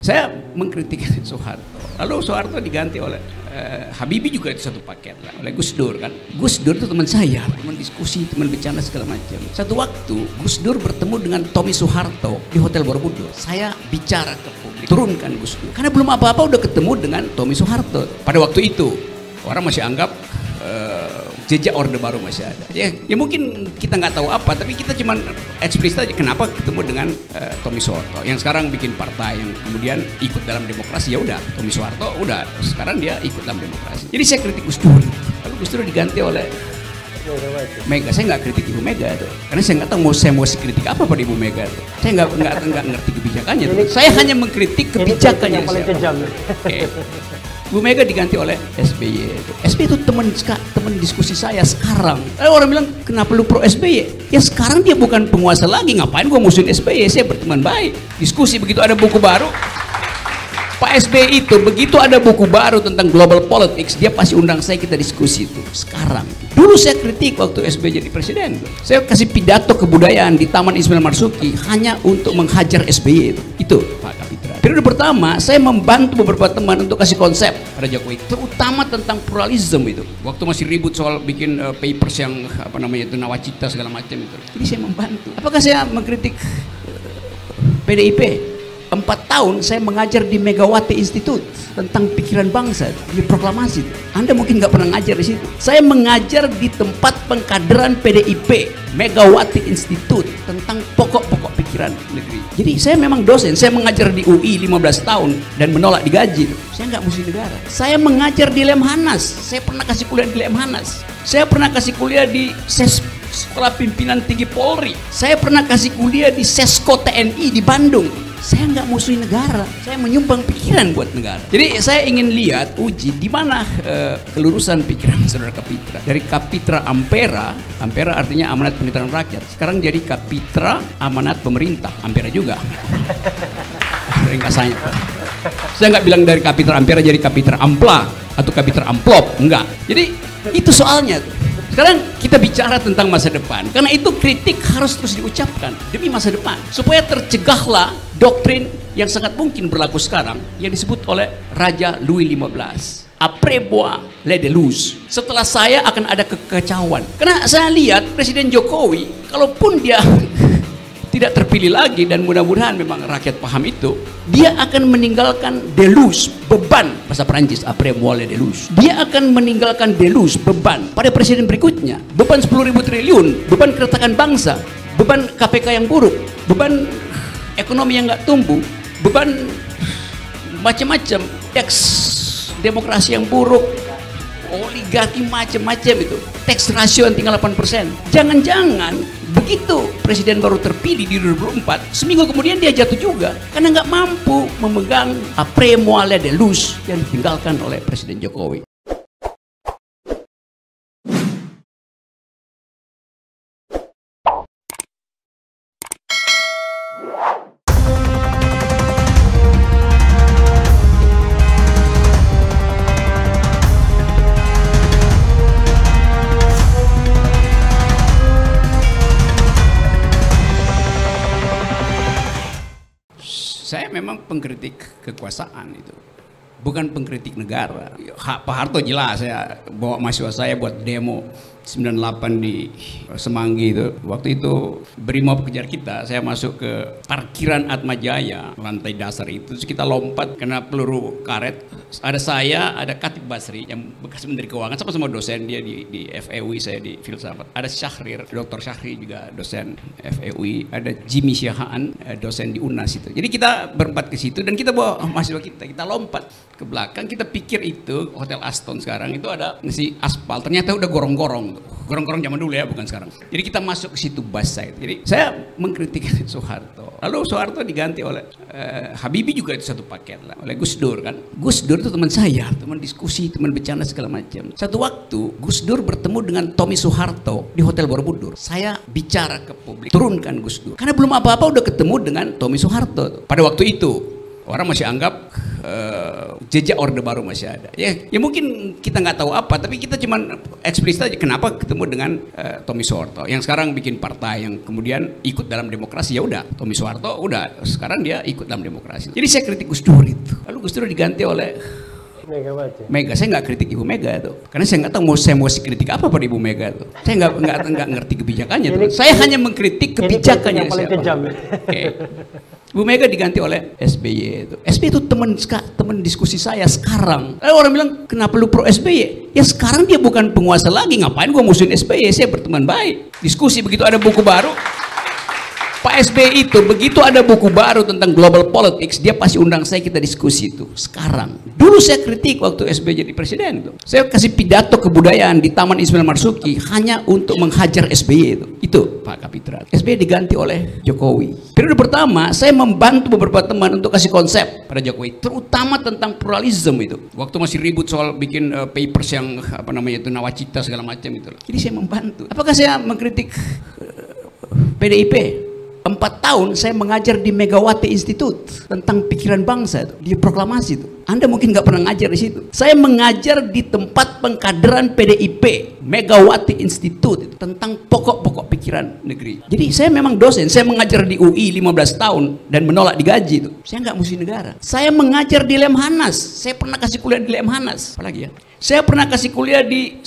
Saya mengkritik Soeharto, lalu Soeharto diganti oleh Habibie juga itu satu paket lah, oleh Gus Dur kan. Gus Dur itu teman saya, teman diskusi, teman bercanda segala macam. Satu waktu Gus Dur bertemu dengan Tommy Soeharto di Hotel Borobudur. Saya bicara ke publik, turunkan Gus Dur, karena belum apa-apa udah ketemu dengan Tommy Soeharto. Pada waktu itu orang masih anggap jejak Orde Baru masih ada. Ya mungkin kita nggak tahu apa, tapi kita cuman eksplisit aja kenapa ketemu dengan Tommy Soeharto yang sekarang bikin partai yang kemudian ikut dalam demokrasi. Ya udah, Tommy Soeharto udah sekarang dia ikut dalam demokrasi. Jadi saya kritik Gus Dur, lalu Gus Dur diganti oleh Mega. Saya nggak kritik Ibu Mega itu, karena saya nggak tahu saya mau kritik apa pada Ibu Mega itu. Saya nggak ngerti kebijakannya. Saya hanya mengkritik kebijakannya. Yang paling kejam. Bu Mega diganti oleh SBY. SBY itu teman diskusi saya sekarang. Orang bilang kenapa lu pro SBY? Ya sekarang dia bukan penguasa lagi, ngapain gua musuhin SBY? Saya berteman baik, diskusi. Begitu ada buku baru, Pak SBY itu begitu ada buku baru tentang global politics, dia pasti undang saya, kita diskusi itu. Sekarang, dulu saya kritik waktu SBY jadi presiden. Saya kasih pidato kebudayaan di Taman Ismail Marzuki hanya untuk menghajar SBY itu Pak Kapitra. Periode pertama saya membantu beberapa teman untuk kasih konsep pada Jokowi, terutama tentang pluralisme itu. Waktu masih ribut soal bikin papers yang apa namanya itu nawacita segala macam itu. Jadi saya membantu. Apakah saya mengkritik PDIP? 4 tahun saya mengajar di Megawati Institute tentang pikiran bangsa di proklamasi. Anda mungkin nggak pernah ngajar di situ. Saya mengajar di tempat pengkaderan PDIP Megawati Institute tentang pokok-pokok pikiran negeri. Jadi saya memang dosen. Saya mengajar di UI 15 tahun dan menolak digaji. Saya nggak musuh negara. Saya mengajar di Lemhanas. Saya pernah kasih kuliah di Lemhanas. Saya pernah kasih kuliah di Sekolah Pimpinan Tinggi Polri. Saya pernah kasih kuliah di Sesko TNI di Bandung. Saya nggak musuhin negara, saya menyumbang pikiran buat negara. Jadi saya ingin lihat, uji di mana kelurusan pikiran saudara Kapitra. Dari Kapitra Ampera, Ampera artinya amanat pendidikan rakyat. Sekarang jadi Kapitra amanat pemerintah, Ampera juga. Ringkasannya. Saya nggak bilang dari Kapitra Ampera jadi Kapitra Ampla atau Kapitra Amplop, enggak. Jadi itu soalnya tuh. Sekarang kita bicara tentang masa depan, karena itu kritik harus terus diucapkan demi masa depan, supaya tercegahlah doktrin yang sangat mungkin berlaku sekarang yang disebut oleh Raja Louis XV. Après moi les déluges. Setelah saya akan ada kekacauan. Karena saya lihat Presiden Jokowi, kalaupun dia tidak terpilih lagi, dan mudah-mudahan memang rakyat paham itu, dia akan meninggalkan deluge, beban, bahasa Perancis, après moi les déluges. Dia akan meninggalkan deluge, beban pada presiden berikutnya, beban 10.000 triliun, beban keretakan bangsa, beban KPK yang buruk, beban ekonomi yang nggak tumbuh, beban macam-macam, demokrasi yang buruk, oligarki macam-macam itu, tax ratio yang tinggal 8%. Jangan-jangan begitu presiden baru terpilih di 2024, seminggu kemudian dia jatuh juga karena nggak mampu memegang après moi les déluges yang ditinggalkan oleh Presiden Jokowi. Saya memang pengkritik kekuasaan itu, bukan pengkritik negara. Pak Harto jelas, saya bawa mahasiswa saya buat demo 98 di Semanggi itu. Waktu itu Brimob kejar kita, saya masuk ke parkiran Atmajaya, lantai dasar itu. Terus kita lompat kena peluru karet. Ada saya, ada Khatib Basri yang bekas Menteri Keuangan, sama-sama dosen, dia di FEUI, saya di Filsafat. Ada Syahrir, Dr. Syahrir juga dosen FEUI. Ada Jimmy Syahaan, dosen di UNAS itu. Jadi kita berempat ke situ dan kita bawa mahasiswa kita lompat ke belakang. Kita pikir itu Hotel Aston sekarang itu ada si aspal, ternyata udah gorong-gorong. Gorong-gorong zaman dulu ya, bukan sekarang. Jadi kita masuk ke situ bus side. Jadi saya mengkritik Soeharto. Lalu Soeharto diganti oleh Habibie juga itu satu paket lah, oleh Gus Dur kan. Gus Dur itu teman saya, teman diskusi, teman bercanda segala macam. Satu waktu Gus Dur bertemu dengan Tommy Soeharto di Hotel Borobudur. Saya bicara ke publik, turunkan Gus Dur, karena belum apa-apa udah ketemu dengan Tommy Soeharto. Pada waktu itu orang masih anggap jejak Orde Baru masih ada. Ya mungkin kita nggak tahu apa, tapi kita cuman eksplisit aja kenapa ketemu dengan Tommy Soeharto yang sekarang bikin partai yang kemudian ikut dalam demokrasi. Ya udah, Tommy Soeharto udah sekarang dia ikut dalam demokrasi. Jadi saya kritik Gus Dur itu. Lalu Gus Dur diganti oleh Mega. Saya nggak kritik Ibu Mega tuh, karena saya nggak tahu saya mau kritik apa pada Ibu Mega tuh. Saya nggak ngerti kebijakannya tuh. Saya hanya mengkritik kebijakannya siapa. Ibu Mega diganti oleh SBY itu. SBY itu teman diskusi saya sekarang. Lalu orang bilang, kenapa lu pro SBY? Ya sekarang dia bukan penguasa lagi, ngapain gua musuhin SBY? Saya berteman baik. Diskusi begitu ada buku baru. Pak SBY itu begitu ada buku baru tentang global politics, dia pasti undang saya, kita diskusi itu. Sekarang, dulu saya kritik waktu SBY jadi presiden itu. Saya kasih pidato kebudayaan di Taman Ismail Marzuki hanya untuk menghajar SBY itu. Itu Pak Kapitra. SBY diganti oleh Jokowi. Periode pertama saya membantu beberapa teman untuk kasih konsep pada Jokowi, terutama tentang pluralisme itu. Waktu masih ribut soal bikin papers yang apa namanya itu nawacita segala macam itu. Jadi saya membantu. Apakah saya mengkritik PDIP? 4 tahun saya mengajar di Megawati Institute tentang pikiran bangsa itu, di proklamasi itu. Anda mungkin nggak pernah ngajar di situ. Saya mengajar di tempat pengkaderan PDIP, Megawati Institute itu, tentang pokok-pokok pikiran negeri. Jadi saya memang dosen, saya mengajar di UI 15 tahun dan menolak digaji itu. Saya nggak musuh negara. Saya mengajar di Lemhanas, saya pernah kasih kuliah di Lemhanas. Apalagi ya? Saya pernah kasih kuliah di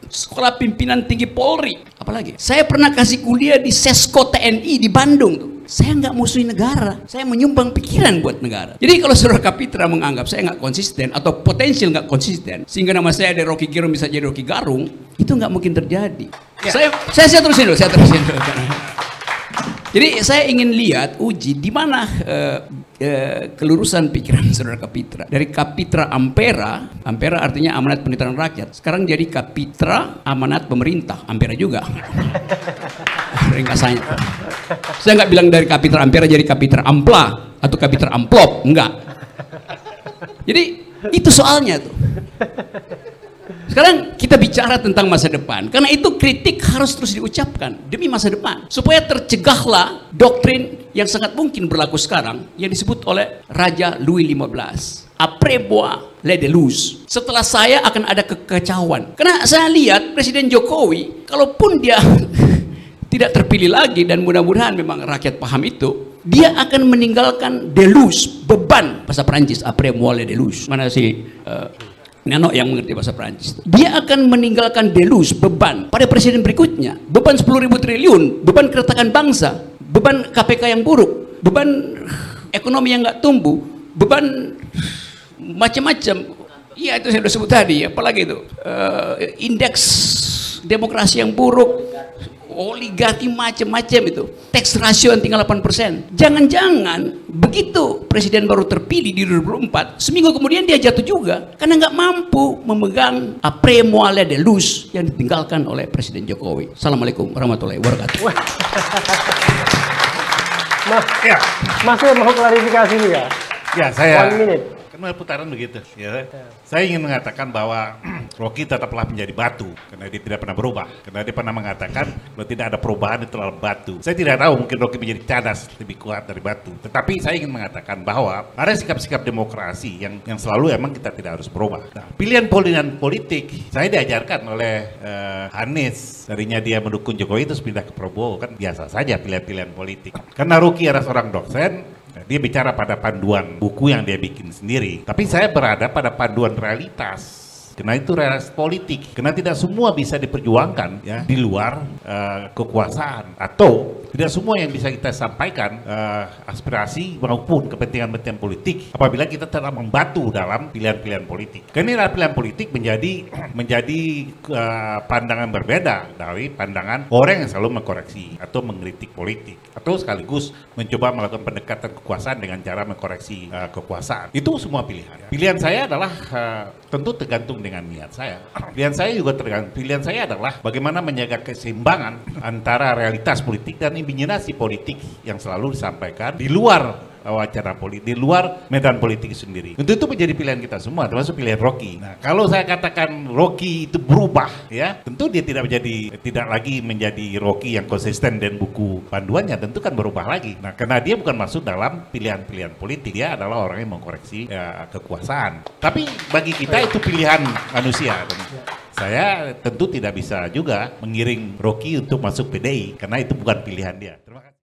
Sekolah Pimpinan Tinggi Polri. Apalagi? Saya pernah kasih kuliah di Sesko TNI di Bandung tuh. Saya nggak musuhi negara, saya menyumbang pikiran buat negara. Jadi kalau Saudara Kapitra menganggap saya nggak konsisten atau potensial nggak konsisten, sehingga nama saya dari Rocky Gerung bisa jadi Rocky Garung, itu nggak mungkin terjadi. Ya. Saya terusin dulu, Jadi saya ingin lihat, uji di mana kelurusan pikiran Saudara Kapitra. Dari Kapitra Ampera, Ampera artinya amanat pendidikan rakyat. Sekarang jadi Kapitra amanat pemerintah, Ampera juga. Ringkasannya. Saya nggak bilang dari Kapitra Ampera jadi Kapitra Ampla atau Kapitra Amplop, enggak. Jadi itu soalnya tuh. Sekarang kita bicara tentang masa depan, karena itu kritik harus terus diucapkan demi masa depan, supaya tercegahlah doktrin yang sangat mungkin berlaku sekarang yang disebut oleh Raja Louis XV. Après moi les delusions. Setelah saya akan ada kekacauan. Karena saya lihat Presiden Jokowi, kalaupun dia tidak terpilih lagi dan mudah-mudahan memang rakyat paham itu, dia akan meninggalkan deluge, beban bahasa Perancis, après moi les deluges. Mana sih Nano yang mengerti bahasa Perancis. Dia akan meninggalkan deluge, beban pada presiden berikutnya. Beban 10.000 triliun, beban keretakan bangsa, beban KPK yang buruk, beban ekonomi yang nggak tumbuh, beban macam-macam. Iya itu saya sudah sebut tadi, apalagi itu indeks demokrasi yang buruk, oligarki macam-macam itu, tax ratio yang tinggal 8%. Jangan-jangan begitu presiden baru terpilih di 2004, seminggu kemudian dia jatuh juga karena nggak mampu memegang après moi les deluges yang ditinggalkan oleh Presiden Jokowi. Assalamualaikum warahmatullahi wabarakatuh. Mas saya mau klarifikasi nih ya. Ya saya. 1 minute. Putaran begitu. Ya. Saya ingin mengatakan bahwa Rocky tetaplah menjadi batu karena dia tidak pernah berubah. Karena dia pernah mengatakan kalau tidak ada perubahan itu adalah batu. Saya tidak tahu mungkin Rocky menjadi cadas lebih kuat dari batu. Tetapi saya ingin mengatakan bahwa ada sikap-sikap demokrasi yang selalu emang kita tidak harus berubah. Nah, pilihan politik saya diajarkan oleh Anies. Darinya dia mendukung Jokowi terus pindah ke Prabowo, kan biasa saja pilihan-pilihan politik. Karena Rocky adalah seorang dosen, dia bicara pada panduan buku yang dia bikin sendiri. Tapi saya berada pada panduan realitas. Karena itu realitas politik. Karena tidak semua bisa diperjuangkan ya di luar kekuasaan, atau tidak semua yang bisa kita sampaikan aspirasi maupun kepentingan-kepentingan politik apabila kita telah membatu dalam pilihan-pilihan politik. Karena pilihan politik menjadi pandangan berbeda dari pandangan orang yang selalu mengkoreksi atau mengkritik politik, atau sekaligus mencoba melakukan pendekatan kekuasaan dengan cara mengkoreksi kekuasaan. Itu semua pilihan. Pilihan saya adalah tentu tergantung dengan niat saya. Pilihan saya juga tergantung. Pilihan saya adalah bagaimana menjaga keseimbangan antara realitas politik dan imajinasi politik yang selalu disampaikan di luar wacana politik, di luar medan politik sendiri. Untuk itu menjadi pilihan kita semua, termasuk pilihan Rocky. Nah, kalau saya katakan Rocky itu berubah, ya, tentu dia tidak lagi menjadi Rocky yang konsisten dan buku panduannya, tentu kan berubah lagi. Nah, karena dia bukan masuk dalam pilihan-pilihan politik, dia adalah orang yang mengkoreksi kekuasaan. Tapi bagi kita itu pilihan manusia. Dan saya tentu tidak bisa juga mengiring Rocky untuk masuk PDI karena itu bukan pilihan dia. Terima kasih.